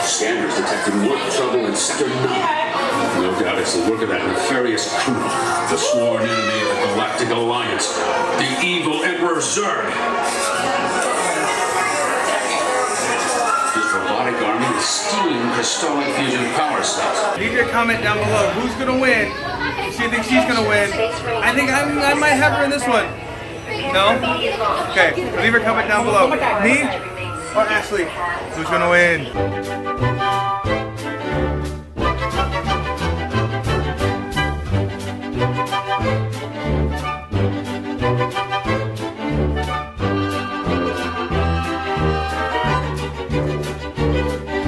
Scanners detected more trouble in Sector 9. No doubt it's the work of that nefarious criminal, the sworn enemy of the Galactic Alliance, the evil Emperor Zurg. His robotic army is stealing crystalline fusion power cells. Leave your comment down below. Who's gonna win? She thinks she's gonna win. I think I might have her in this one. No? Okay, leave your comment down below. Me or Ashley? Who's gonna win?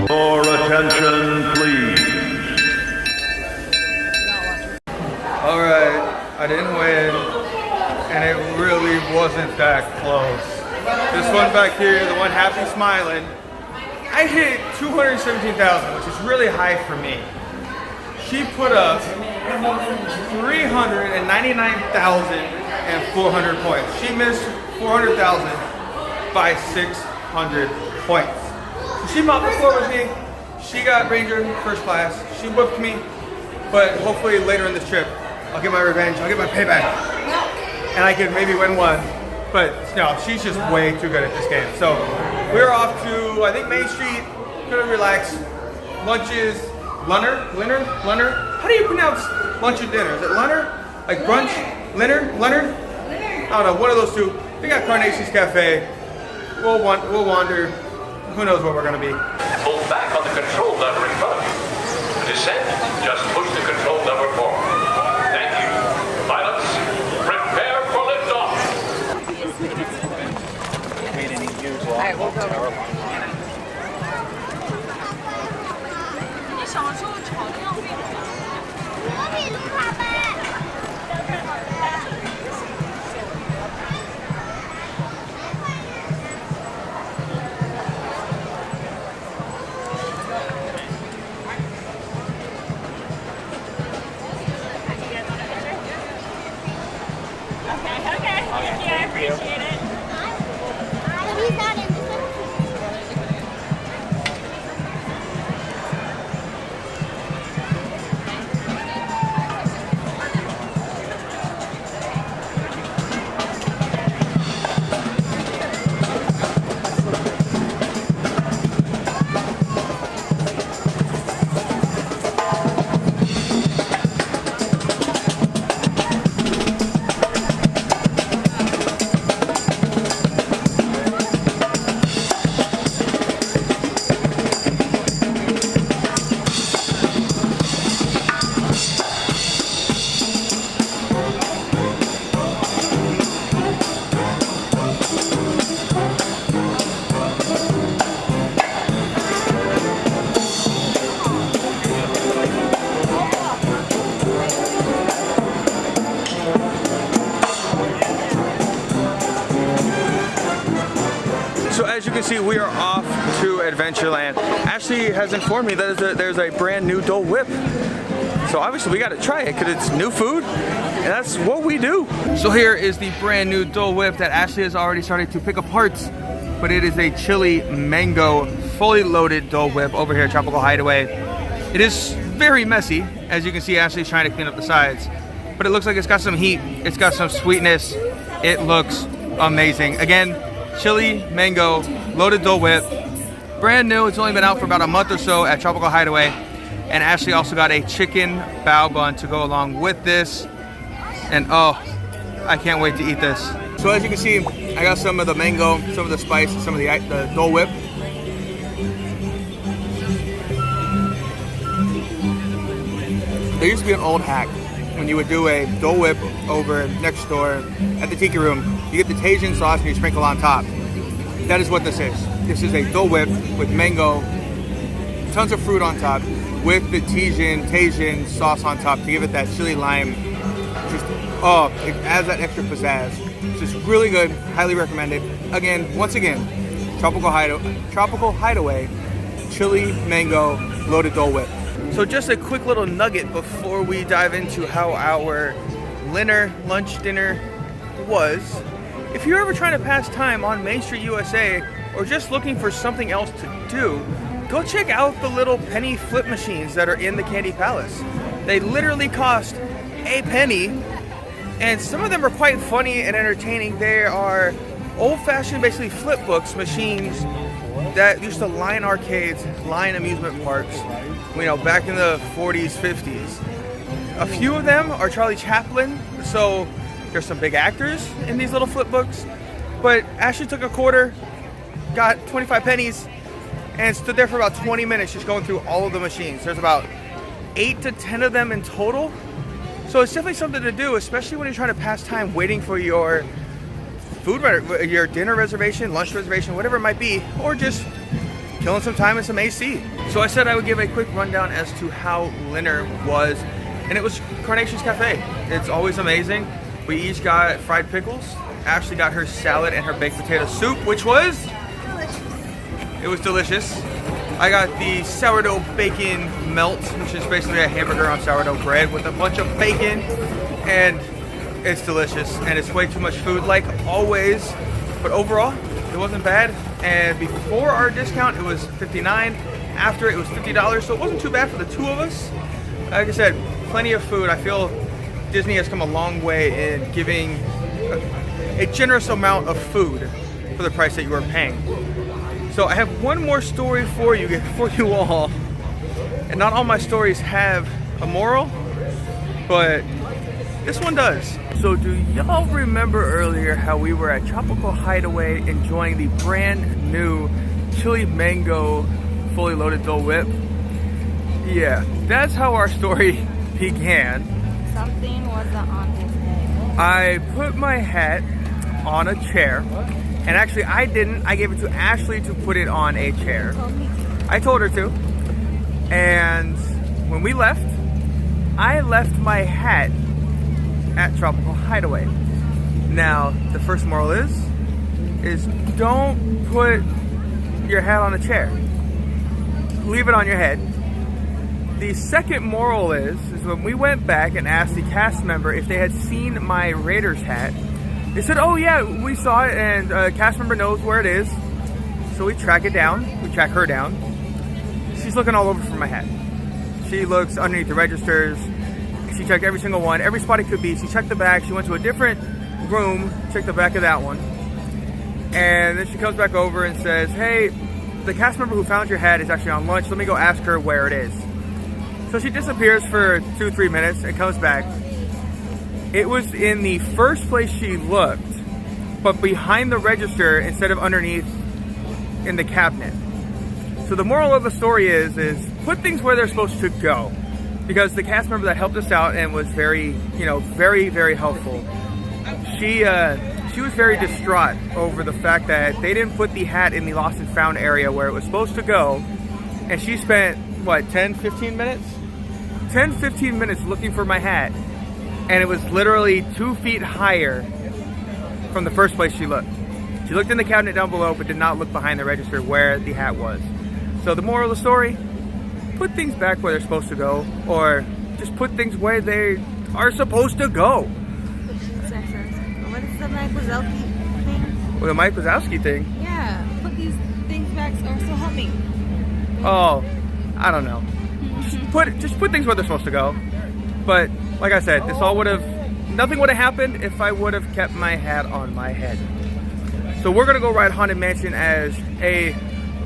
Your attention, please. Alright, I didn't win, and it really wasn't that close. This one back here, the one happy smiling, I hit 217,000, which is really high for me. She put up 399,400 points. She missed 400,000 by 600 points. So she mopped the floor with me. She got Ranger first class. She whooped me, but hopefully later in this trip, I'll get my revenge, I'll get my payback, and I can maybe win one. But no, she's just way too good at this game. So we're off to, I think, Main Street, gonna relax. Lunches, Lunner? How do you pronounce lunch and dinner? Is it Lunner? Like brunch? Lunner? I don't know, one of those two. We got Carnations Cafe. We'll wander. Who knows where we're gonna be. Pull back on the control lever in front of you. To descend, just push the control lever forward. Thank you. Pilots, prepare for liftoff. Alright, we'll go. So as you can see, we are off to Adventureland. Ashley has informed me that there's a brand new Dole Whip. So obviously we got to try it because it's new food and that's what we do. So here is the brand new Dole Whip that Ashley has already started to pick apart. But it is a chili mango, fully loaded Dole Whip over here at Tropical Hideway. It is very messy. As you can see, Ashley's trying to clean up the sides. But it looks like it's got some heat. It's got some sweetness. It looks amazing. Again, chili mango loaded Dole Whip, brand new. It's only been out for about a month or so at Tropical Hideway. And Ashley also got a chicken bao bun to go along with this. And oh, I can't wait to eat this. So as you can see, I got some of the mango, some of the spice, and some of the Dole Whip. There used to be an old hack when you would do a Dole Whip over next door at the Tiki Room. You get the Tajin sauce and you sprinkle on top. That is what this is. This is a Dole Whip with mango, tons of fruit on top, with the Tajin sauce on top to give it that chili lime. Just, oh, it adds that extra pizzazz. It's just really good, highly recommended. Again, once again, Tropical Hideway, chili mango loaded Dole Whip. So just a quick little nugget before we dive into how our lunch, dinner was. If you're ever trying to pass time on Main Street, USA, or just looking for something else to do, go check out the little penny flip machines that are in the Candy Palace. They literally cost a penny, and some of them are quite funny and entertaining. They are old-fashioned, basically flip books machines that used to line arcades, line amusement parks, you know, back in the 40s, 50s. A few of them are Charlie Chaplin, so there's some big actors in these little flip books. But Ashley took a quarter, got 25 pennies, and stood there for about 20 minutes just going through all of the machines. There's about 8 to 10 of them in total. So it's definitely something to do, especially when you're trying to pass time waiting for your your dinner reservation, lunch reservation, whatever it might be, or just killing some time in some AC. So I said I would give a quick rundown as to how dinner was, and it was Carnations Cafe. It's always amazing. We each got fried pickles. Ashley got her salad and her baked potato soup, which was delicious. It was delicious. I got the sourdough bacon melt, which is basically a hamburger on sourdough bread with a bunch of bacon, and it's delicious, and it's way too much food like always, but overall it wasn't bad. And before our discount it was $59, after it was $50, so it wasn't too bad for the two of us. Like I said, plenty of food. I feel Disney has come a long way in giving a generous amount of food for the price that you are paying. So I have one more story for you all, and not all my stories have a moral, but this one does. So do y'all remember earlier how we were at Tropical Hideway enjoying the brand new chili mango fully loaded Dole Whip? Yeah, that's how our story began. Something wasn't on his head. I put my hat on a chair, and actually I didn't. I gave it to Ashley to put it on a chair. I told her to. And when we left, I left my hat at Tropical Hideway. Now, the first moral is don't put your hat on a chair. Leave it on your head. The second moral is when we went back and asked the cast member if they had seen my Raiders hat, they said, oh yeah, we saw it, and a cast member knows where it is. So we track it down, we track her down. She's looking all over for my hat. She looks underneath the registers. She checked every single one, every spot it could be. She checked the back. She went to a different room, checked the back of that one. And then she comes back over and says, hey, the cast member who found your hat is actually on lunch. Let me go ask her where it is. So she disappears for 2-3 minutes and comes back. It was in the first place she looked, but behind the register instead of underneath in the cabinet. So the moral of the story is put things where they're supposed to go. Because the cast member that helped us out and was very, very, very helpful, she was very distraught over the fact that they didn't put the hat in the lost and found area where it was supposed to go. And she spent, what, 10-15 minutes? 10-15 minutes looking for my hat. And it was literally 2 feet higher from the first place she looked. She looked in the cabinet down below, but did not look behind the register where the hat was. So the moral of the story, put things back where they're supposed to go, or just put things where they are supposed to go. What is the Mike Wazowski thing? Well, the Mike Wazowski thing? Yeah, put these things back or so help me. Oh, I don't know. Just put things where they're supposed to go. But like I said, nothing would have happened if I would have kept my hat on my head. So we're gonna go ride Haunted Mansion as a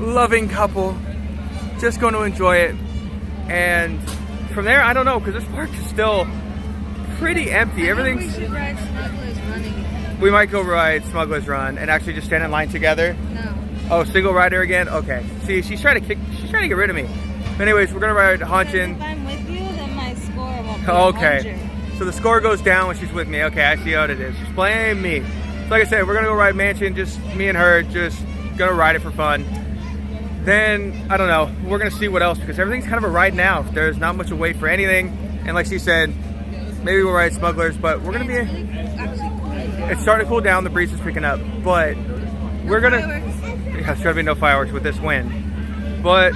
loving couple. Just going to enjoy it, and from there I don't know, because this park is still pretty empty. Everything's. We should ride Smuggler's Run again. We might go ride Smuggler's Run and actually just stand in line together. No. Oh, single rider again? Okay. See, she's trying to get rid of me. But anyways, we're gonna ride Haunted. If I'm with you, then my score won't be Okay. 100. So the score goes down when she's with me. Okay, I see how it is. She's playing me. So like I said, we're gonna go ride Mansion, just me and her, just gonna ride it for fun. Then, I don't know, we're gonna see what else, because everything's kind of a ride now. There's not much to wait for anything. And like she said, maybe we'll ride Smugglers, but we're gonna be, it's starting to cool down, the breeze is picking up. But we're gonna, there's gonna be no fireworks with this wind. But,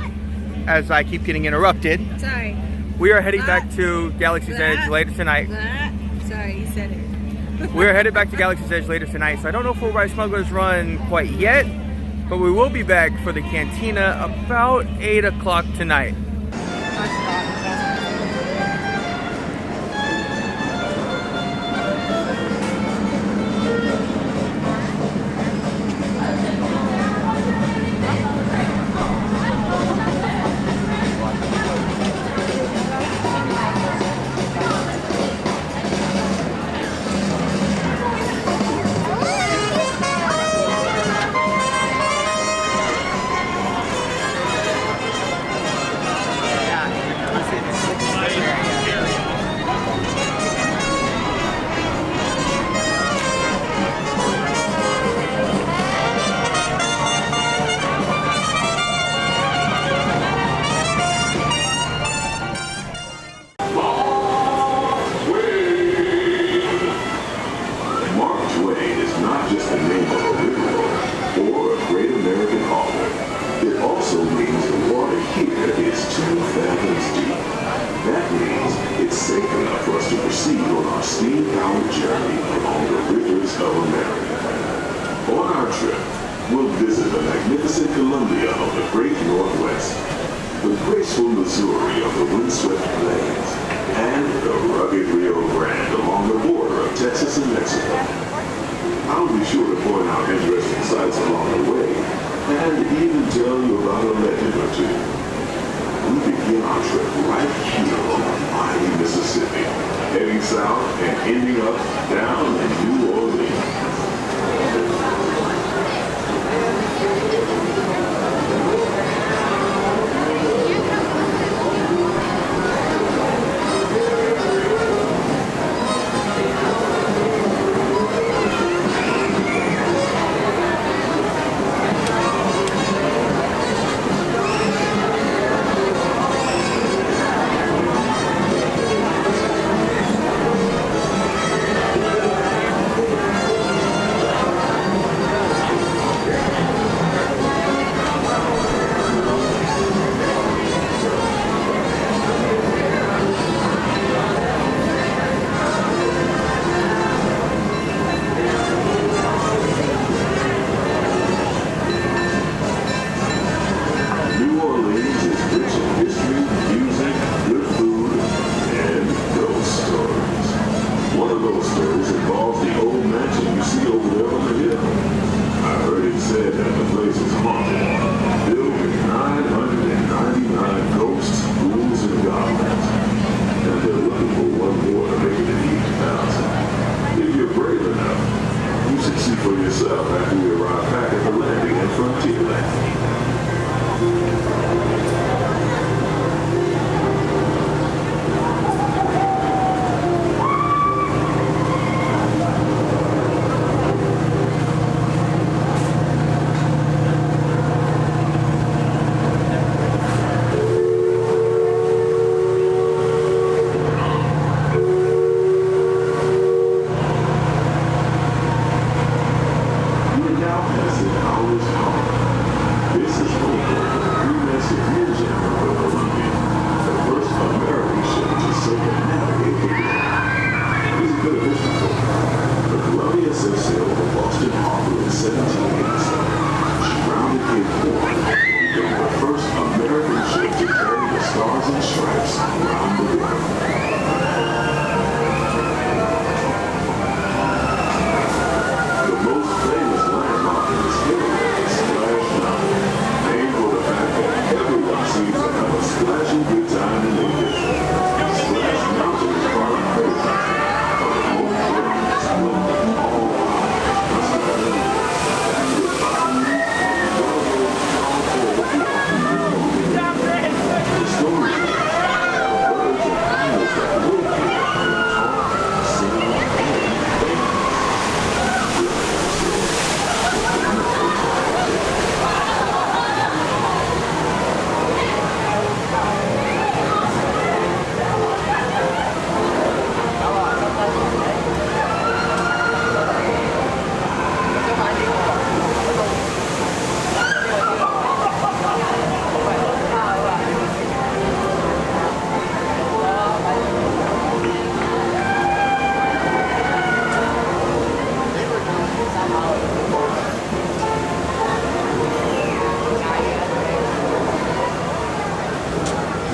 as I keep getting interrupted, Sorry. we are heading back to Galaxy's Edge later tonight. Sorry, you said it. We're headed back to Galaxy's Edge later tonight, so I don't know if we'll ride Smuggler's Run quite yet, but we will be back for the Cantina about 8 o'clock tonight. Mark Twain is not just the name of a river or a great American author. It also means the water here is 2 fathoms deep. That means it's safe enough for us to proceed on our steam-powered journey along the rivers of America. On our trip, we'll visit the magnificent Columbia of the Great Northwest, the graceful Missouri of the windswept plains, and the rugged Rio Grande along the border of Texas and Mexico. I'll be sure to point out interesting sights along the way, and even tell you about a legend or two. We begin our trip right here on the mighty Mississippi, heading south and ending up down in New Orleans.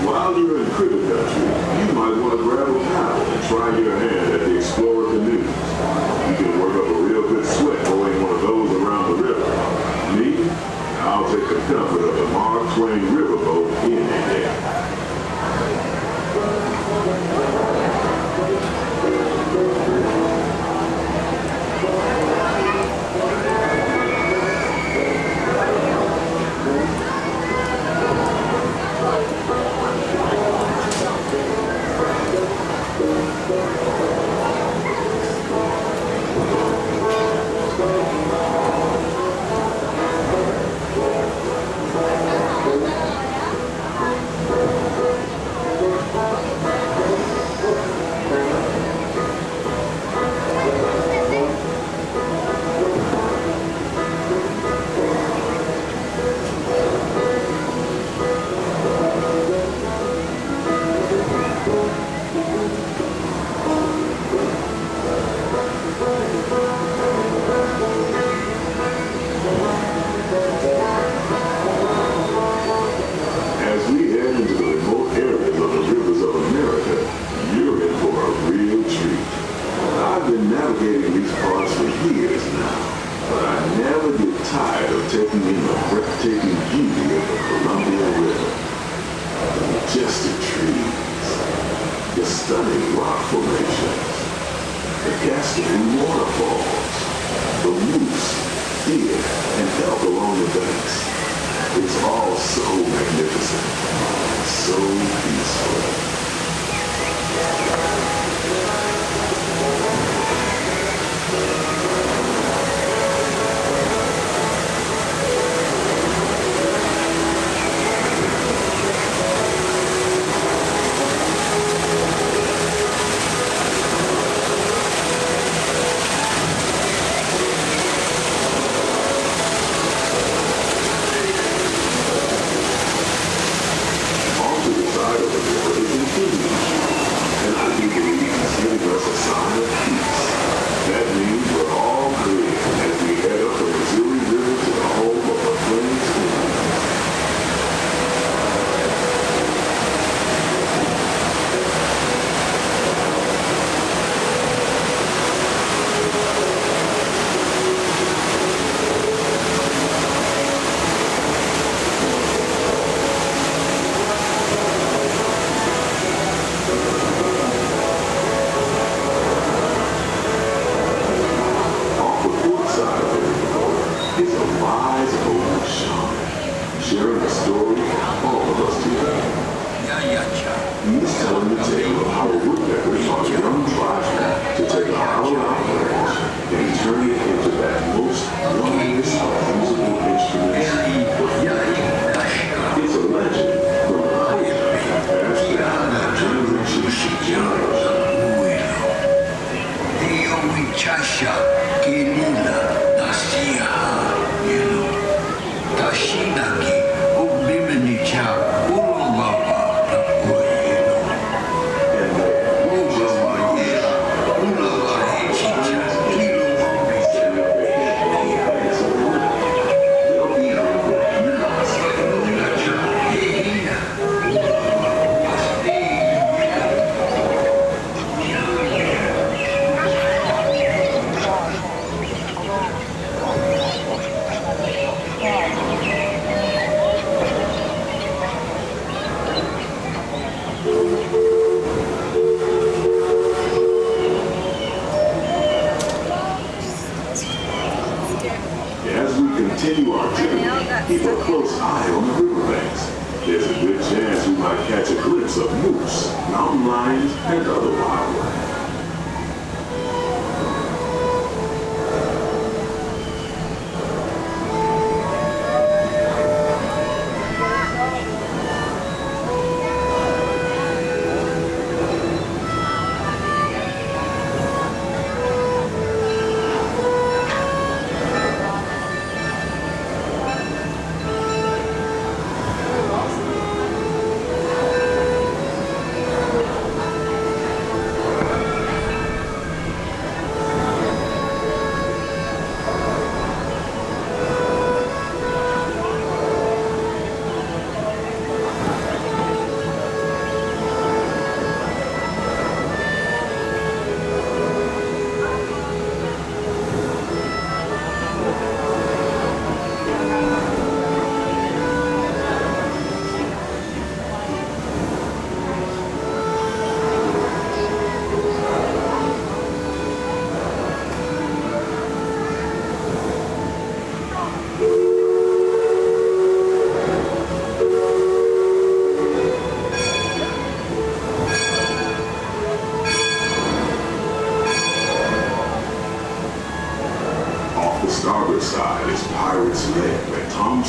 While you're in cricket country, you might want to grab a paddle and try your hand at the Explorer canoes. You can work up a real good sweat rowing one of those around the river. Me, I'll take the comfort of the Mark Twain riverboat any day.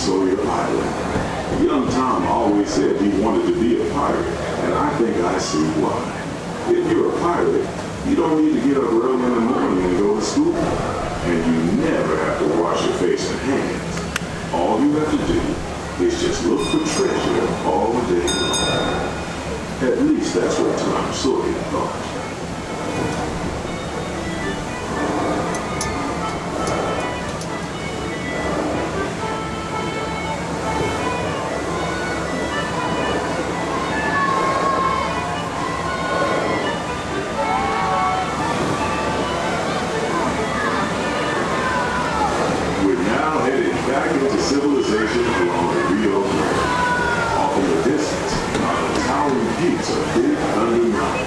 Sawyer Island. Young Tom always said he wanted to be a pirate, and I think I see why. If you're a pirate, you don't need to get up early in the morning and go to school. And you never have to wash your face and hands. All you have to do is just look for treasure all day long. At least that's what Tom Sawyer thought. Civilization along the Rio Grande. Off in the distance are the towering peaks of Big Thunder Mountain.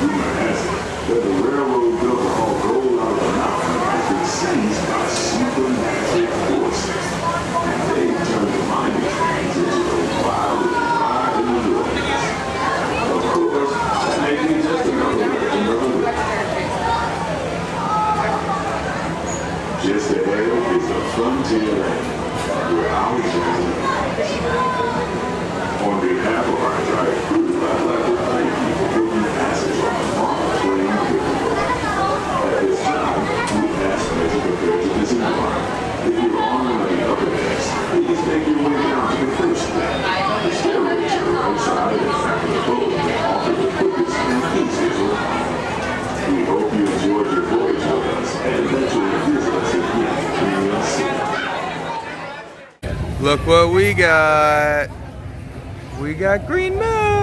Rumor has it that the railroad built to haul gold out of the mountain has been seized by supernatural forces, and they turned the mining trains into the wildest ride in the wilderness. Of course, that may be just another legend of the week. Just ahead is the Frontierland, where our journey ends. On behalf of our entire crew, I'd like to thank you for booking passage on the Mark Twain riverboat. At this time, we ask that you prepare to disembark. If you're on one of the upper decks, please make your way down to the first deck. The stairways are right side and back of the boat that offer the quickest and easiest ride. We hope you enjoyed your voyage with us and that you'll visit us again real soon. Look what we got. We got green milk.